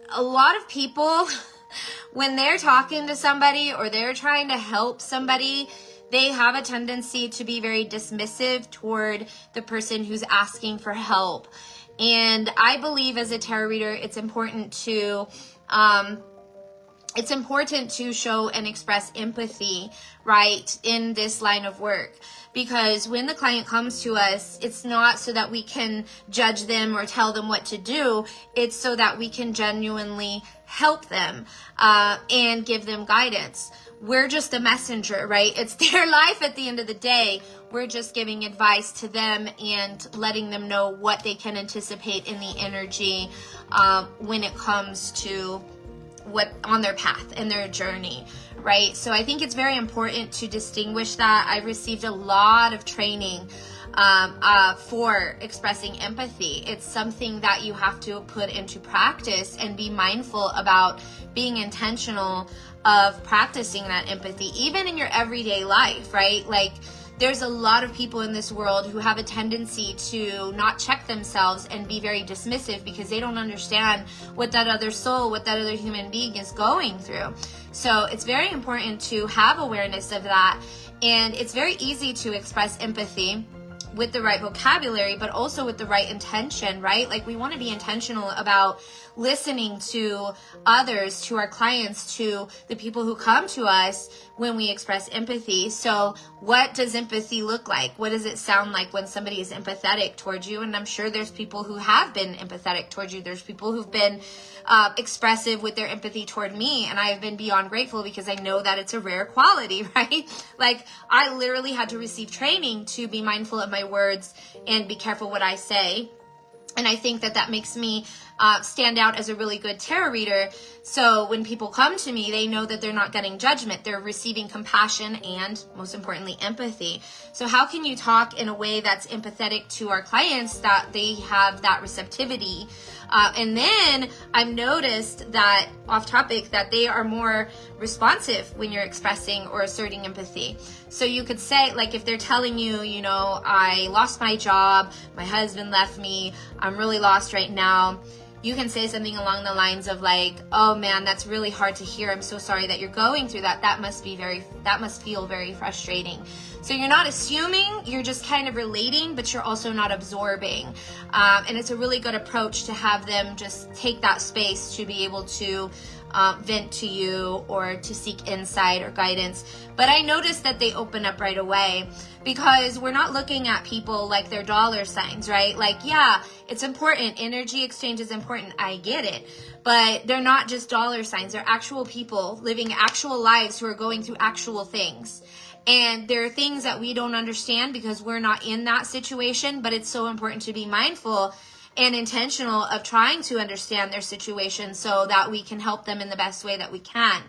a lot of people, when they're talking to somebody or they're trying to help somebody, they have a tendency to be very dismissive toward the person who's asking for help. And I believe as a tarot reader, it's important to show and express empathy, right, in this line of work. Because when the client comes to us, it's not so that we can judge them or tell them what to do. It's so that we can genuinely help them and give them guidance. We're just a messenger, right? It's their life at the end of the day. We're just giving advice to them and letting them know what they can anticipate in the energy when it comes to what on their path and their journey, right? So I think it's very important to distinguish that. I've received a lot of training for expressing empathy. It's something that you have to put into practice and be mindful about being intentional of practicing that empathy, even in your everyday life, right? Like, there's a lot of people in this world who have a tendency to not check themselves and be very dismissive because they don't understand what that other soul, what that other human being is going through. So it's very important to have awareness of that. And it's very easy to express empathy with the right vocabulary, but also with the right intention, right? Like, we want to be intentional about listening to others, to our clients, to the people who come to us when we express empathy. So what does empathy look like? What does it sound like when somebody is empathetic towards you? And I'm sure there's people who have been empathetic towards you. There's people who've been expressive with their empathy toward me, and I have been beyond grateful because I know that it's a rare quality, right? Like, I literally had to receive training to be mindful of my words and be careful what I say. And I think that that makes me stand out as a really good tarot reader. So when people come to me, they know that they're not getting judgment. They're receiving compassion and, most importantly, empathy. So how can you talk in a way that's empathetic to our clients, that they have that receptivity? And then I've noticed that, off topic, that they are more responsive when you're expressing or asserting empathy. So you could say, like, if they're telling you, you know, I lost my job, my husband left me, I'm really lost right now, you can say something along the lines of, like, oh man, that's really hard to hear. I'm so sorry that you're going through that. That must feel very frustrating. So you're not assuming, you're just kind of relating, but you're also not absorbing. And it's a really good approach to have them just take that space to be able to vent to you or to seek insight or guidance. But I noticed that they open up right away, because we're not looking at people like they're dollar signs, right? Like, yeah, it's important. Energy exchange is important. I get it. But they're not just dollar signs. They're actual people living actual lives who are going through actual things. And there are things that we don't understand because we're not in that situation, but it's so important to be mindful and intentional of trying to understand their situation so that we can help them in the best way that we can.